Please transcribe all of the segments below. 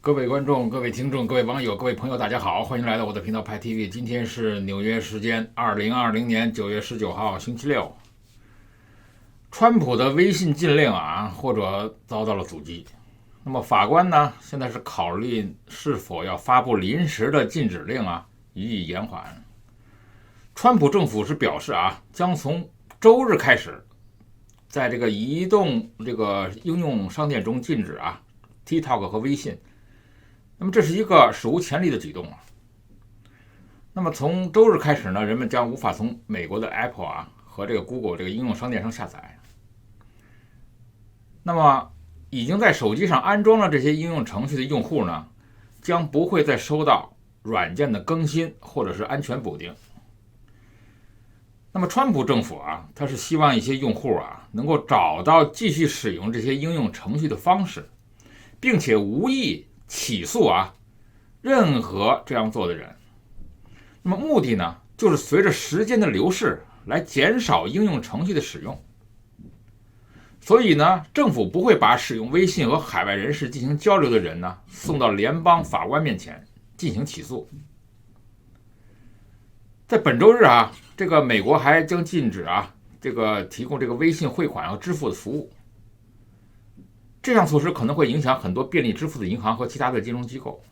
各位观众、各位听众、各位网友、各位朋友，大家好，欢迎来到我的频道派 TV。今天是纽约时间2020年9月19号，星期六。川普的微信禁令或者遭到了阻击。那么法官呢，现在是考虑是否要发布临时的禁止令予以延缓。川普政府是表示将从周日开始，在这个移动应用商店中禁止TikTok 和微信。那么这是一个史无前例的举动那么从周日开始呢，人们将无法从美国的 Apple 和这个 Google 这个应用商店上下载。那么已经在手机上安装了这些应用程序的用户呢，将不会再收到软件的更新或者是安全补丁。那么川普政府他是希望一些用户能够找到继续使用这些应用程序的方式，并且无意起诉任何这样做的人。那么目的呢，就是随着时间的流逝来减少应用程序的使用。所以呢，政府不会把使用微信和海外人士进行交流的人呢送到联邦法官面前进行起诉。在本周日这个美国还将禁止提供这个微信汇款和支付的服务。这项措施可能会影响很多便利支付的银行和其他的金融机构。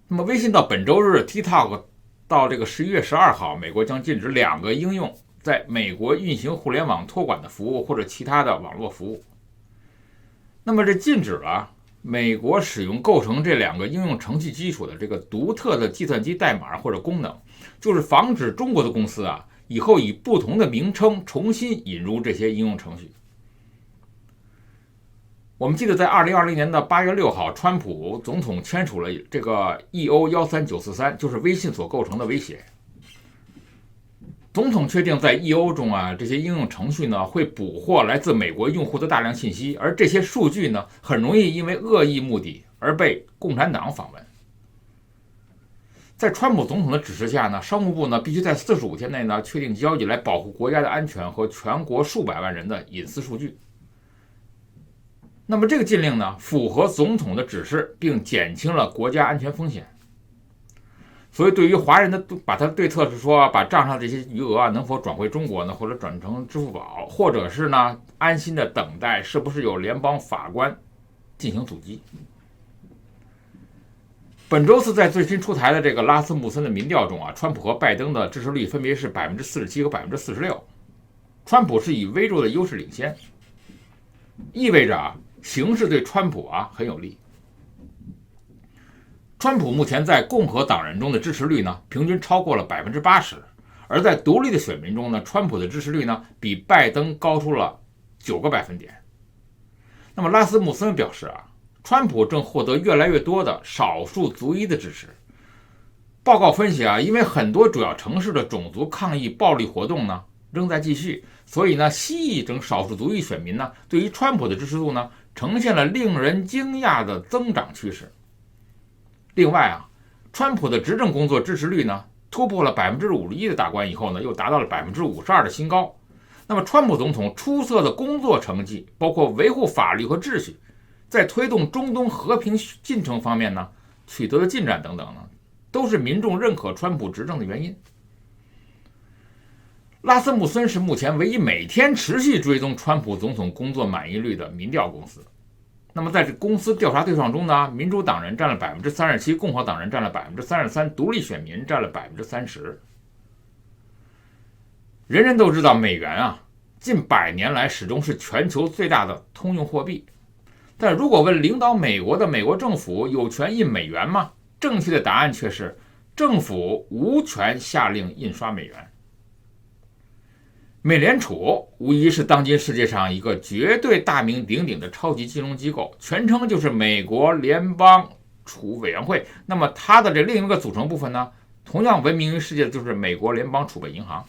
那么微信到本周日 TikTok 到这个11月12号，美国将禁止2个应用在美国运行互联网托管的服务或者其他的网络服务。那么这禁止了美国使用构成这2个应用程序基础的这个独特的计算机代码或者功能，就是防止中国的公司以后以不同的名称重新引入这些应用程序。我们记得在2020年的8月6号，川普总统签署了这个 EO13943，就是微信所构成的威胁。总统确定在 EO 中这些应用程序呢会捕获来自美国用户的大量信息，而这些数据呢很容易因为恶意目的而被共产党访问。在川普总统的指示下呢，商务部呢必须在45天内呢确定交易来保护国家的安全和全国数百万人的隐私数据。那么这个禁令呢符合总统的指示，并减轻了国家安全风险。所以对于华人的把他对策是说，把账上这些余额能否转回中国呢，或者转成支付宝，或者是呢安心的等待是不是有联邦法官进行阻击。本周四在最新出台的这个拉斯穆森的民调中川普和拜登的支持率分别是47%和46%，川普是以微弱的优势领先，意味着形势对川普很有利。川普目前在共和党人中的支持率呢平均超过了80%，而在独立的选民中呢，川普的支持率呢比拜登高出了9个百分点。那么拉斯穆森表示川普正获得越来越多的少数族裔的支持。报告分析因为很多主要城市的种族抗议暴力活动呢仍在继续，所以呢西裔等少数族裔选民呢对于川普的支持度呢呈现了令人惊讶的增长趋势。另外川普的执政工作支持率呢突破了51%的大关以后呢，又达到了52%的新高。那么川普总统出色的工作成绩，包括维护法律和秩序，在推动中东和平进程方面呢取得的进展等等呢，都是民众认可川普执政的原因。拉斯穆森是目前唯一每天持续追踪川普总统工作满意率的民调公司。那么在这公司调查对象中呢，民主党人占了37%，共和党人占了33%，独立选民占了30%。人人都知道美元近100年来始终是全球最大的通用货币。但如果问领导美国的美国政府有权印美元吗？正确的答案却是政府无权下令印刷美元。美联储无疑是当今世界上一个绝对大名鼎鼎的超级金融机构，全称就是美国联邦储委员会。那么它的这另一个组成部分呢，同样闻名于世界的就是美国联邦储备银行。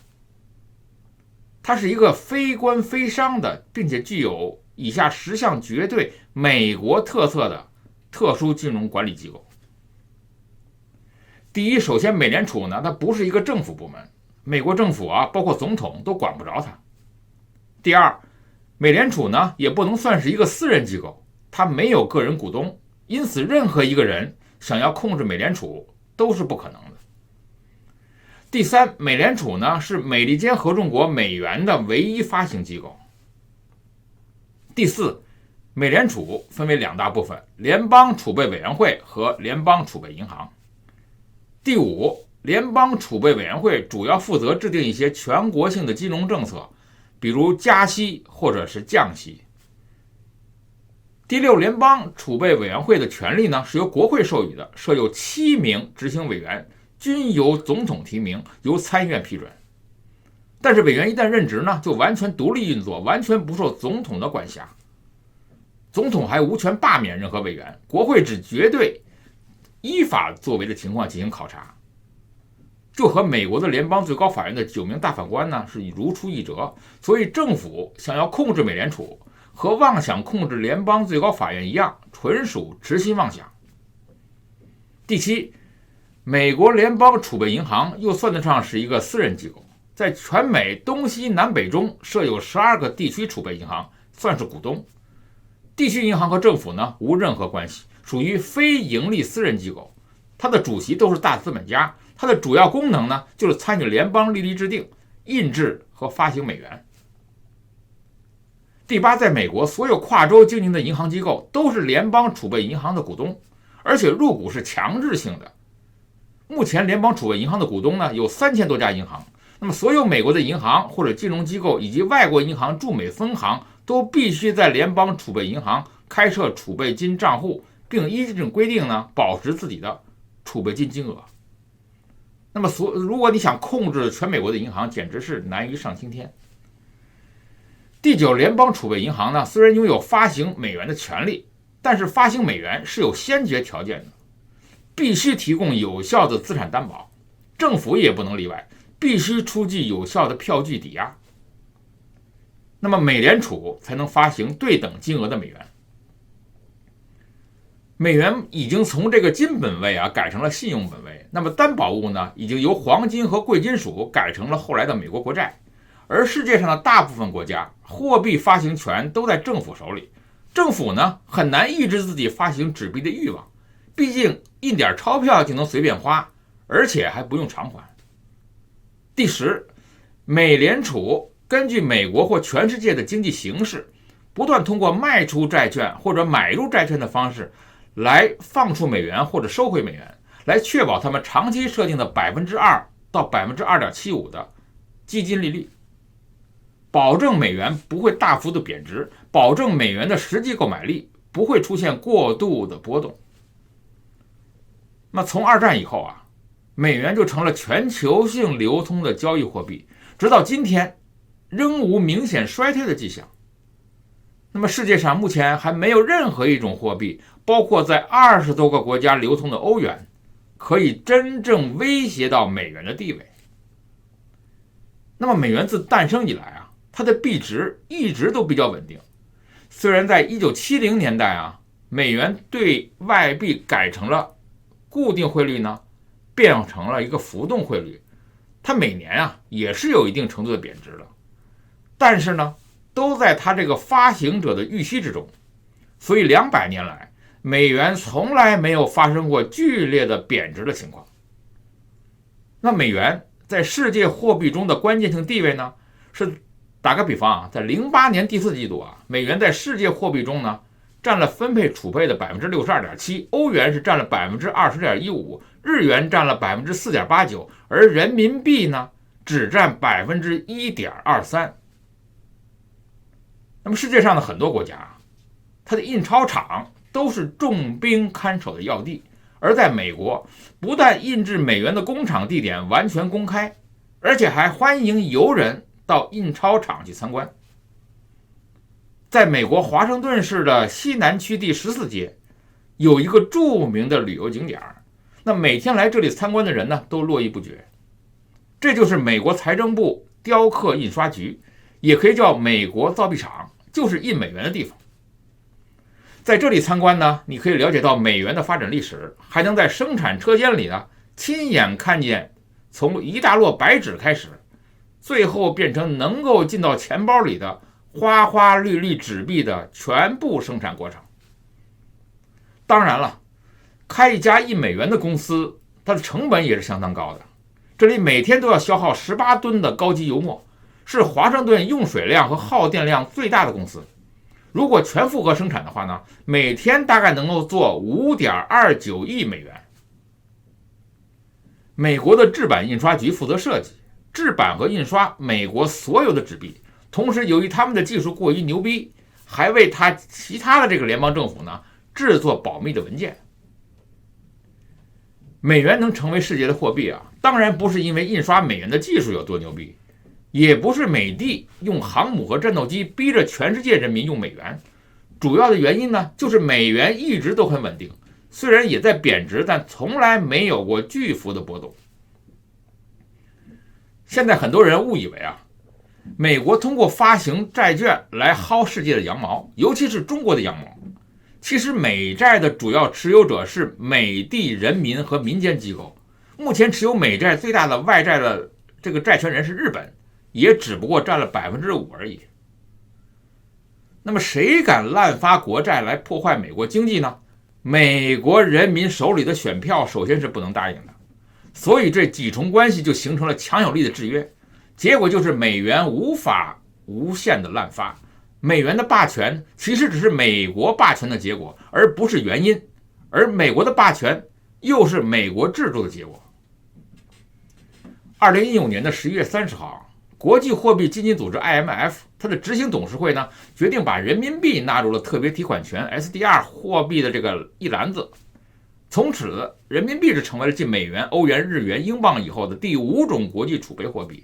它是一个非官非商的，并且具有以下10项绝对美国特色的特殊金融管理机构。第一，首先美联储呢，它不是一个政府部门，美国政府包括总统都管不着它。第二，美联储呢也不能算是一个私人机构，它没有个人股东，因此任何一个人想要控制美联储都是不可能的。第三，美联储呢是美利坚合众国美元的唯一发行机构。第四，美联储分为两大部分，联邦储备委员会和联邦储备银行。第五，联邦储备委员会主要负责制定一些全国性的金融政策，比如加息或者是降息。第六，联邦储备委员会的权力呢是由国会授予的，设有7名执行委员，均由总统提名，由参议院批准。但是委员一旦任职呢，就完全独立运作，完全不受总统的管辖。总统还无权罢免任何委员，国会只绝对依法作为的情况进行考察。就和美国的联邦最高法院的9名大法官呢是如出一辙，所以政府想要控制美联储和妄想控制联邦最高法院一样，纯属痴心妄想。第七，美国联邦储备银行又算得上是一个私人机构，在全美东西南北中设有12个地区储备银行，算是股东。地区银行和政府呢无任何关系，属于非盈利私人机构，它的主席都是大资本家，它的主要功能呢就是参与联邦利率制定、印制和发行美元。第八，在美国所有跨州经营的银行机构都是联邦储备银行的股东，而且入股是强制性的。目前联邦储备银行的股东呢有3000多家银行，那么所有美国的银行或者金融机构以及外国银行驻美分行都必须在联邦储备银行开设储备金账户，并依这种规定呢保持自己的储备金金额。那么如果你想控制全美国的银行，简直是难于上青天。第九，联邦储备银行呢虽然拥有发行美元的权利，但是发行美元是有先决条件的，必须提供有效的资产担保，政府也不能例外，必须出具有效的票据抵押，那么美联储才能发行对等金额的美元。美元已经从这个金本位改成了信用本位，那么担保物呢已经由黄金和贵金属改成了后来的美国国债。而世界上的大部分国家货币发行权都在政府手里，政府呢很难抑制自己发行纸币的欲望，毕竟印点钞票就能随便花，而且还不用偿还。第十，美联储根据美国或全世界的经济形势，不断通过卖出债券或者买入债券的方式来放出美元或者收回美元，来确保他们长期设定的2%到2.75%的基金利率，保证美元不会大幅度贬值，保证美元的实际购买力不会出现过度的波动。那从二战以后美元就成了全球性流通的交易货币，直到今天仍无明显衰退的迹象。那么世界上目前还没有任何一种货币，包括在20多个国家流通的欧元，可以真正威胁到美元的地位。那么美元自诞生以来它的币值一直都比较稳定。虽然在1970年代美元对外币改成了固定汇率呢，变成了一个浮动汇率，它每年也是有一定程度的贬值的，但是呢都在它这个发行者的预期之中，所以200年来美元从来没有发生过剧烈的贬值的情况。那美元在世界货币中的关键性地位呢，是打个比方在08年第4季度美元在世界货币中呢占了分配储备的 62.7%， 欧元是占了 20.15%， 日元占了 4.89%， 而人民币呢只占 1.23%。 那么世界上的很多国家它的印钞厂都是重兵看守的要地，而在美国不但印制美元的工厂地点完全公开，而且还欢迎游人到印钞厂去参观。在美国华盛顿市的西南区第14街有一个著名的旅游景点，那每天来这里参观的人呢都络绎不绝。这就是美国财政部雕刻印刷局，也可以叫美国造币厂，就是印美元的地方。在这里参观呢，你可以了解到美元的发展历史，还能在生产车间里呢亲眼看见从一大摞白纸开始，最后变成能够进到钱包里的花花绿绿纸币的全部生产过程。当然了，开一家$1的公司，它的成本也是相当高的。这里每天都要消耗18吨的高级油墨，是华盛顿用水量和耗电量最大的公司。如果全负荷生产的话呢，每天大概能够做$5.29亿。美国的制版印刷局负责设计、制版和印刷美国所有的纸币，同时由于他们的技术过于牛逼，还为其他的这个联邦政府呢制作保密的文件。美元能成为世界的货币啊，当然不是因为印刷美元的技术有多牛逼，也不是美帝用航母和战斗机逼着全世界人民用美元，主要的原因呢，就是美元一直都很稳定，虽然也在贬值，但从来没有过巨幅的波动。现在很多人误以为啊，美国通过发行债券来薅世界的羊毛，尤其是中国的羊毛。其实美债的主要持有者是美帝人民和民间机构，目前持有美债最大的外债的这个债权人是日本，也只不过占了5%而已。那么谁敢滥发国债来破坏美国经济呢？美国人民手里的选票首先是不能答应的，所以这几重关系就形成了强有力的制约，结果就是美元无法无限的滥发。美元的霸权其实只是美国霸权的结果，而不是原因，而美国的霸权又是美国制度的结果。2015年11月30号，国际货币基金组织 IMF 它的执行董事会呢决定把人民币纳入了特别提款权 SDR 货币的这个一篮子，从此人民币就成为了继美元、欧元、日元、英镑以后的第5种国际储备货币。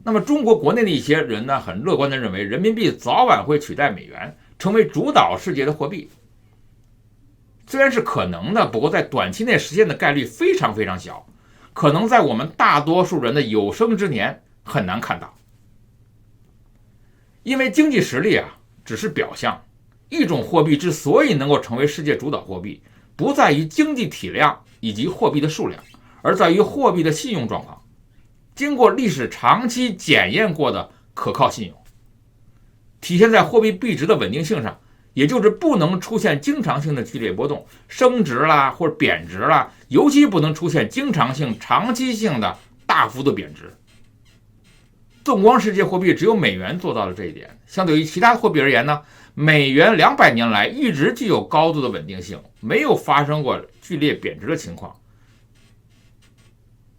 那么中国国内的一些人呢，很乐观地认为人民币早晚会取代美元，成为主导世界的货币。虽然是可能的，不过在短期内实现的概率非常非常小，可能在我们大多数人的有生之年很难看到。因为经济实力啊只是表象，一种货币之所以能够成为世界主导货币，不在于经济体量以及货币的数量，而在于货币的信用状况。经过历史长期检验过的可靠信用，体现在货币币值的稳定性上，也就是不能出现经常性的剧烈波动，升值啦或者贬值啦，尤其不能出现经常性、长期性的大幅度贬值。纵观世界货币，只有美元做到了这一点。相对于其他货币而言呢，美元200年来一直具有高度的稳定性，没有发生过剧烈贬值的情况。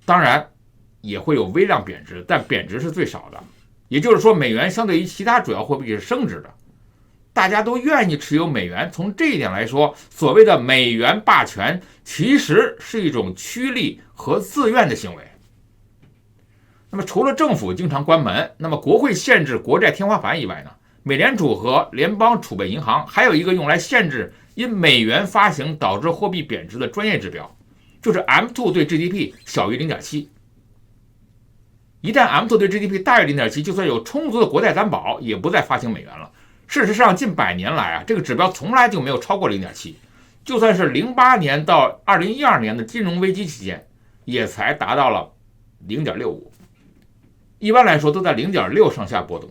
当然也会有微量贬值，但贬值是最少的。也就是说，美元相对于其他主要货币是升值的，大家都愿意持有美元。从这一点来说，所谓的美元霸权其实是一种趋利和自愿的行为。那么除了政府经常关门，那么国会限制国债天花板以外呢，美联储和联邦储备银行还有一个用来限制因美元发行导致货币贬值的专业指标，就是 M2 对 GDP 小于 0.7。一旦 M2 对 GDP 大于 0.7， 就算有充足的国债担保，也不再发行美元了。事实上，近100年来啊，这个指标从来就没有超过 0.7， 就算是08年到2012年的金融危机期间，也才达到了 0.65， 一般来说都在 0.6 上下波动。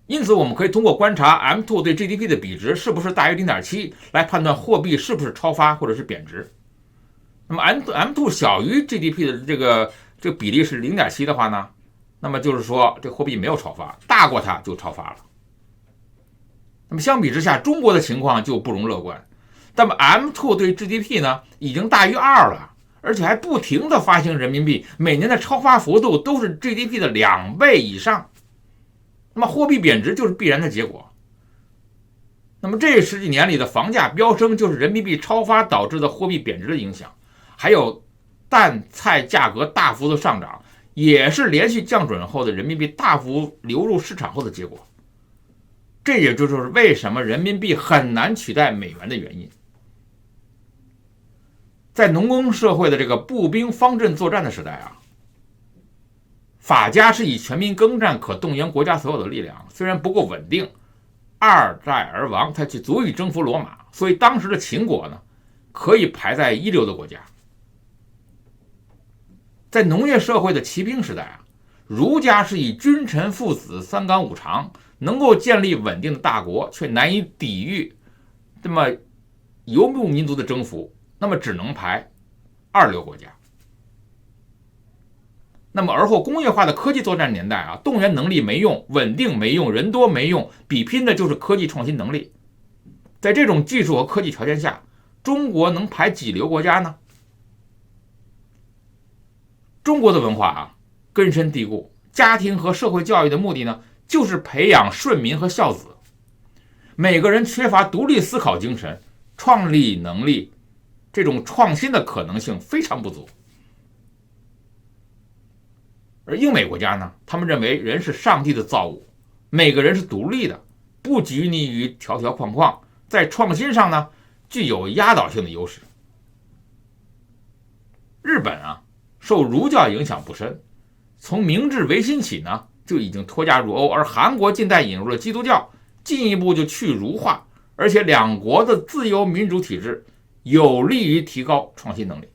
因此，我们可以通过观察 M2 对 GDP 的比值是不是大于 0.7 来判断货币是不是超发或者是贬值。那么 M2 小于 GDP 的这个比例是 0.7 的话呢，那么就是说这货币没有超发，大过它就超发了。那么相比之下，中国的情况就不容乐观。那么 M2 对 GDP 呢已经大于2了，而且还不停的发行人民币，每年的超发幅度都是 GDP 的2倍以上。那么货币贬值就是必然的结果。那么这10几年里的房价飙升，就是人民币超发导致的货币贬值的影响。还有蛋菜价格大幅的上涨，也是连续降准后的人民币大幅流入市场后的结果。这也就是为什么人民币很难取代美元的原因。在农耕社会的这个步兵方阵作战的时代啊，法家是以全民耕战可动员国家所有的力量，虽然不够稳定，2战而亡才去足以征服罗马，所以当时的秦国呢，可以排在一流的国家。在农业社会的骑兵时代啊，儒家是以君臣父子3纲5常，能够建立稳定的大国，却难以抵御那么游牧民族的征服，那么只能排二流国家。那么而后工业化的科技作战年代啊，动员能力没用，稳定没用，人多没用，比拼的就是科技创新能力。在这种技术和科技条件下，中国能排几流国家呢？中国的文化啊，根深蒂固，家庭和社会教育的目的呢，就是培养顺民和孝子。每个人缺乏独立思考精神，创立能力，这种创新的可能性非常不足。而英美国家呢，他们认为人是上帝的造物，每个人是独立的，不拘泥于条条框框，在创新上呢，具有压倒性的优势。日本啊，受儒教影响不深，从明治维新起呢，就已经脱家入欧，而韩国近代引入了基督教，进一步就去儒化，而且两国的自由民主体制有利于提高创新能力。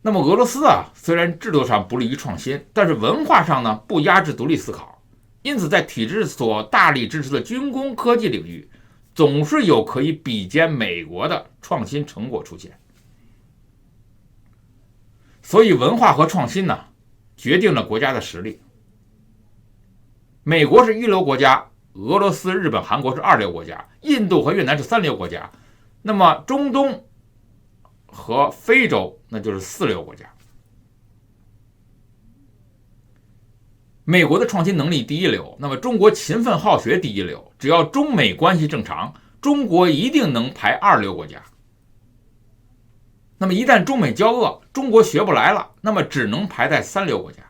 那么俄罗斯啊，虽然制度上不利于创新，但是文化上呢，不压制独立思考，因此在体制所大力支持的军工科技领域，总是有可以比肩美国的创新成果出现。所以文化和创新呢，决定了国家的实力。美国是一流国家，俄罗斯、日本、韩国是二流国家，印度和越南是三流国家，那么中东和非洲那就是四流国家。美国的创新能力第一流，那么中国勤奋好学第一流，只要中美关系正常，中国一定能排二流国家。那么一旦中美交恶，中国学不来了，那么只能排在三流国家。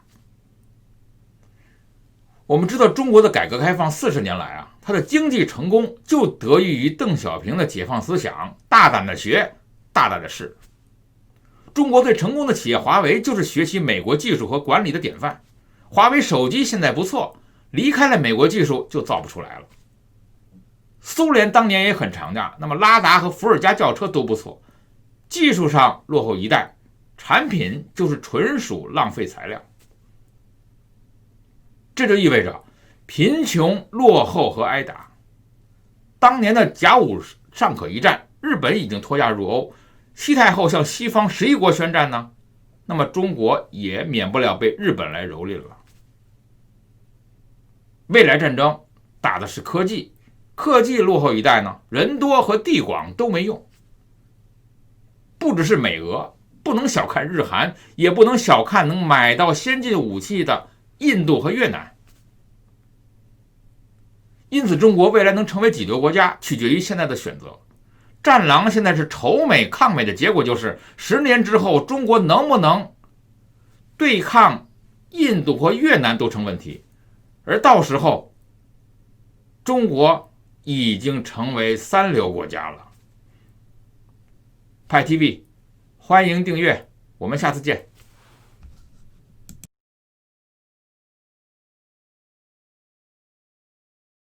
我们知道中国的改革开放40年来啊，它的经济成功就得益于邓小平的解放思想，大胆的学，大胆的试。中国最成功的企业华为就是学习美国技术和管理的典范。华为手机现在不错，离开了美国技术就造不出来了。苏联当年也很强大，那么拉达和伏尔加轿车都不错，技术上落后一代，产品就是纯属浪费材料。这就意味着贫穷、落后和挨打。当年的甲午尚可一战，日本已经脱亚入欧，西太后向西方11国宣战呢，那么中国也免不了被日本来蹂躏了。未来战争打的是科技，科技落后一代呢，人多和地广都没用。不只是美俄，不能小看日韩，也不能小看能买到先进武器的印度和越南。因此中国未来能成为几流国家，取决于现在的选择。战狼现在是仇美抗美的结果，就是10年之后中国能不能对抗印度和越南都成问题，而到时候中国已经成为三流国家了。派 TV 欢迎订阅，我们下次见。